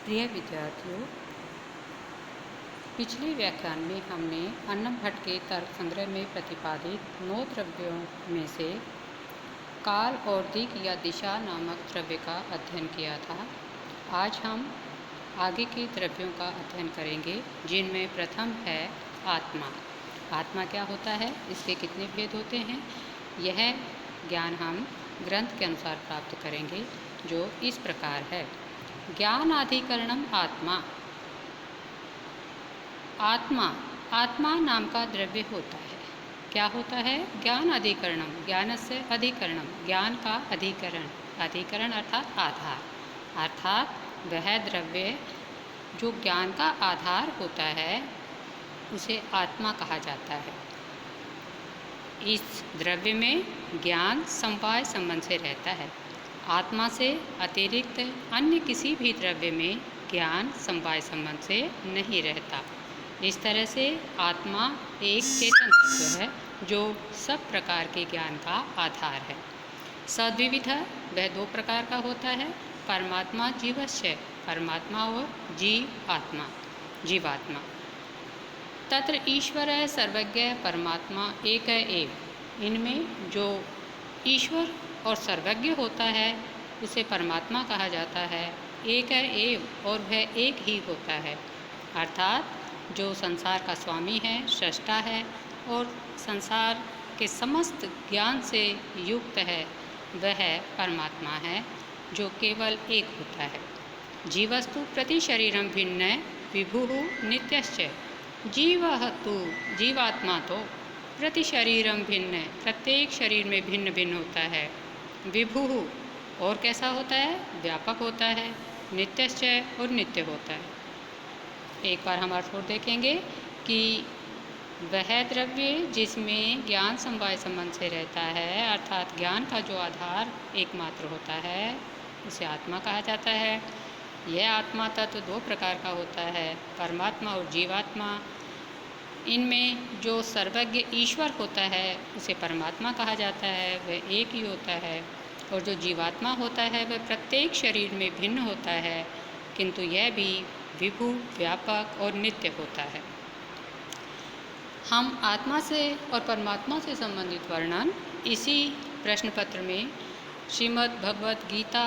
प्रिय विद्यार्थियों, पिछले व्याख्यान में हमने अन्नम भट्ट के तर्क संग्रह में प्रतिपादित 9 द्रव्यों में से काल और दिक् या दिशा नामक द्रव्य का अध्ययन किया था। आज हम आगे के द्रव्यों का अध्ययन करेंगे, जिनमें प्रथम है आत्मा। आत्मा क्या होता है, इसके कितने भेद होते हैं, यह ज्ञान हम ग्रंथ के अनुसार प्राप्त करेंगे, जो इस प्रकार है। ज्ञानाधिकरणम आत्मा। आत्मा आत्मा नाम का द्रव्य होता है। क्या होता है? ज्ञान अधिकरणम, ज्ञान से अधिकरणम, ज्ञान का अधिकरण। अधिकरण अर्थात आधार, अर्थात वह द्रव्य जो ज्ञान का आधार होता है उसे आत्मा कहा जाता है। इस द्रव्य में ज्ञान समवाय संबंध से रहता है। आत्मा से अतिरिक्त अन्य किसी भी द्रव्य में ज्ञान समवाय संबंध से नहीं रहता। इस तरह से आत्मा एक चेतन तत्व है जो सब प्रकार के ज्ञान का आधार है। सद्विविध, वह 2 प्रकार का होता है, परमात्मा जीवस्य, परमात्मा और जीवात्मा। तत्र ईश्वर सर्वज्ञ परमात्मा एक एव। इनमें जो ईश्वर और सर्वज्ञ होता है उसे परमात्मा कहा जाता है। एक एव, और वह एक ही होता है, अर्थात जो संसार का स्वामी है, सृष्टा है और संसार के समस्त ज्ञान से युक्त है, वह परमात्मा है जो केवल एक होता है। जीवस्तु प्रति शरीरम भिन्न विभु नित्यश्च। जीवात्मा तो प्रति शरीरम भिन्न, प्रत्येक शरीर में भिन्न भिन्न होता है। विभु, और कैसा होता है? व्यापक होता है। नित्यश्च, और नित्य होता है। एक बार हम अर्थ और देखेंगे कि वह द्रव्य जिसमें ज्ञान समवाय संबंध से रहता है, अर्थात ज्ञान का जो आधार एकमात्र होता है, उसे आत्मा कहा जाता है। यह आत्मा तत्व 2 प्रकार का होता है, परमात्मा और जीवात्मा। इनमें जो सर्वज्ञ ईश्वर होता है उसे परमात्मा कहा जाता है, वह एक ही होता है। और जो जीवात्मा होता है वह प्रत्येक शरीर में भिन्न होता है, किंतु यह भी विभु, व्यापक और नित्य होता है। हम आत्मा से और परमात्मा से संबंधित वर्णन इसी प्रश्न पत्र में श्रीमद् भगवद गीता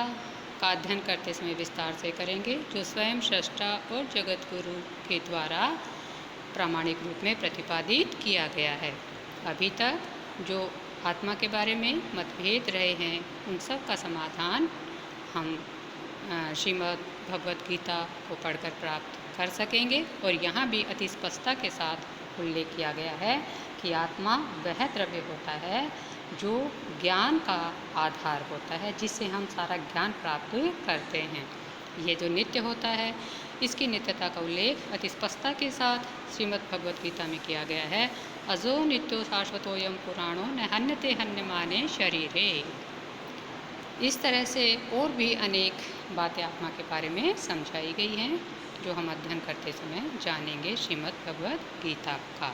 का अध्ययन करते समय विस्तार से करेंगे, जो स्वयं सृष्टा और जगत गुरु के द्वारा प्रामाणिक रूप में प्रतिपादित किया गया है। अभी तक जो आत्मा के बारे में मतभेद रहे हैं, उन सब का समाधान हम श्रीमद् भगवद गीता को पढ़कर प्राप्त कर सकेंगे। और यहाँ भी अति स्पष्टता के साथ उल्लेख किया गया है कि आत्मा वह द्रव्य होता है जो ज्ञान का आधार होता है, जिससे हम सारा ज्ञान प्राप्त करते हैं। ये जो नित्य होता है, इसकी नित्यता का उल्लेख अति स्पष्टता के साथ श्रीमद् भगवद गीता में किया गया है। अजो नित्यो शाश्वतोयम पुराणो न हन्यते हन्यमाने शरीरे। इस तरह से और भी अनेक बातें आत्मा के बारे में समझाई गई हैं, जो हम अध्ययन करते समय जानेंगे श्रीमद् भगवद गीता का।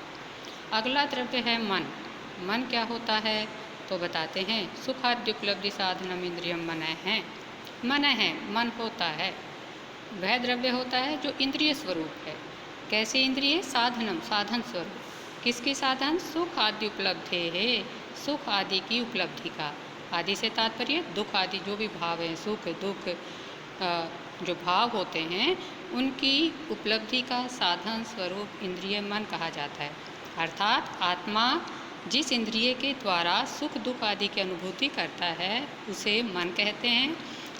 अगला द्रव्य है मन। मन क्या होता है तो बताते हैं, सुखाद्य उपलब्धि साधनम इंद्रियम मन है। मन होता है, वह द्रव्य होता है जो इंद्रिय स्वरूप है। कैसे इंद्रिय? साधनम, साधन स्वरूप। किसकी साधन? सुख आदि उपलब्धि है, सुख आदि की उपलब्धि का। आदि से तात्पर्य दुख आदि जो भी भाव हैं, सुख दुख जो भाव होते हैं, उनकी उपलब्धि का साधन स्वरूप इंद्रिय मन कहा जाता है। अर्थात आत्मा जिस इंद्रिय के द्वारा सुख दुख आदि की अनुभूति करता है उसे मन कहते हैं।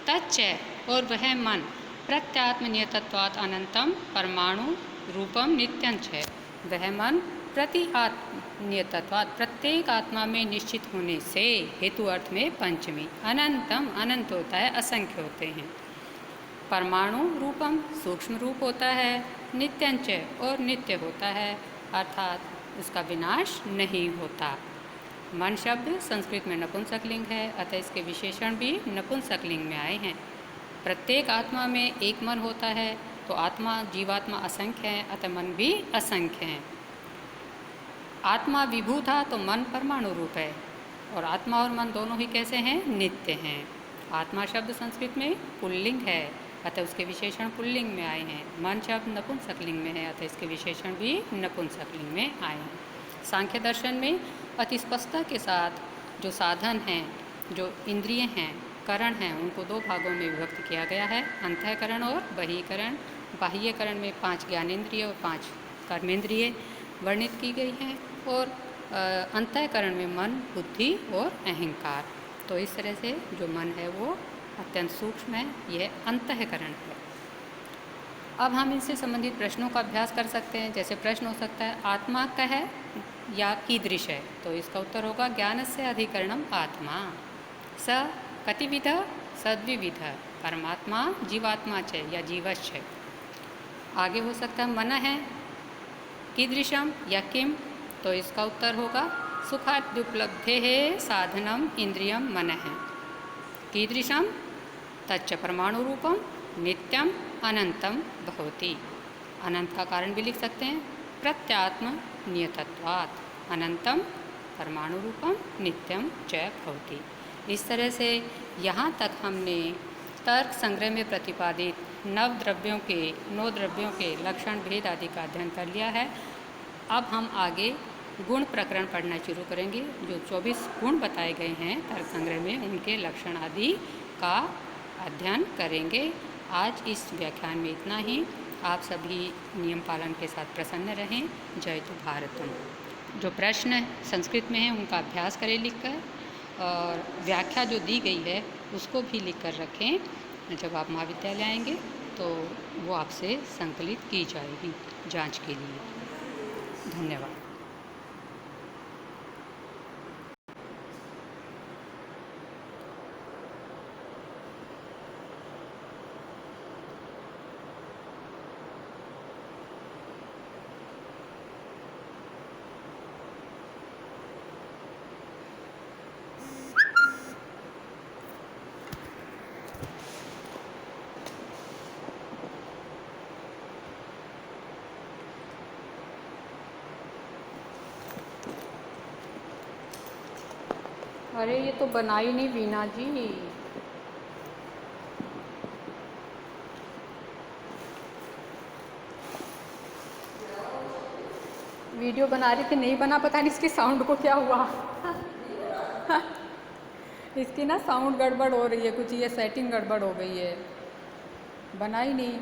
तच्च, और वह मन प्रत्यात्मनियतत्वात् अनंतम परमाणु रूपम नित्यंच है। वह मन प्रति आत्मनियतत्वात्, प्रत्येक आत्मा में निश्चित होने से, हेतु अर्थ में पंचमी, अनंतम, अनंत होता है, असंख्य होते हैं। परमाणु रूपम, सूक्ष्म रूप होता है। नित्यंच, और नित्य होता है, अर्थात उसका विनाश नहीं होता। मन शब्द संस्कृत में नपुंसकलिंग है, अतः इसके विशेषण भी नपुंसकलिंग में आए हैं। प्रत्येक आत्मा में एक मन होता है, तो आत्मा जीवात्मा असंख्य हैं, अतः मन भी असंख्य हैं। आत्मा विभू था तो मन परमाणु रूप है, और आत्मा और मन दोनों ही कैसे हैं? नित्य हैं। आत्मा शब्द संस्कृत में पुल्लिंग है, अतः उसके विशेषण पुल्लिंग में आए हैं। मन शब्द नपुंसकलिंग में है, अतः इसके विशेषण भी नपुंसकलिंग में आए हैं। सांख्य दर्शन में अति स्पष्टता के साथ जो साधन हैं, जो इंद्रिय हैं, करण हैं, उनको दो भागों में विभक्त किया गया है, अंतःकरण और बहिकरण। बाह्यकरण में 5 ज्ञानेंद्रिय और 5 कर्मेंद्रिय वर्णित की गई हैं, और अंतःकरण में मन, बुद्धि और अहंकार। तो इस तरह से जो मन है वो अत्यंत सूक्ष्म है, यह अंतःकरण है। अब हम इनसे संबंधित प्रश्नों का अभ्यास कर सकते हैं। जैसे प्रश्न हो सकता है, आत्मा का है या कीदृश है? तो इसका उत्तर होगा ज्ञानस्य अधिकरणम आत्मा। स कतिविध सद्विविध, परमात्मा जीवात्मा च या जीवश्च। आगे हो सकता है मन है कीदृशम या किम? तो इसका उत्तर होगा सुखाद्युपलब्धे साधनम इंद्रियम मन है। कीदृशम तच्च परमाणु रूपम नित्यम अनंतम भवति। अनंत का कारण भी लिख सकते हैं, प्रत्यात्म नियतत्वात् अनंतम परमाणु रूपम नित्यम च भवति। इस तरह से यहाँ तक हमने तर्क संग्रह में प्रतिपादित नौ द्रव्यों के लक्षण भेद आदि का अध्ययन कर लिया है। अब हम आगे गुण प्रकरण पढ़ना शुरू करेंगे। जो 24 गुण बताए गए हैं तर्क संग्रह में, उनके लक्षण आदि का अध्ययन करेंगे। आज इस व्याख्यान में इतना ही। आप सभी नियम पालन के साथ प्रसन्न रहें। जय तु भारतम। जो प्रश्न संस्कृत में हैं उनका अभ्यास करें लिखकर, और व्याख्या जो दी गई है उसको भी लिख कर रखें। जब आप महाविद्यालय आएंगे तो वो आपसे संकलित की जाएगी जांच के लिए। धन्यवाद। अरे ये तो बनाई नहीं वीना जी। वीडियो बना रही थी, नहीं बना, पता नहीं इसके साउंड को क्या हुआ। इसकी ना साउंड गड़बड़ हो रही है कुछ, ये सेटिंग गड़बड़ हो गई है, बनाई नहीं।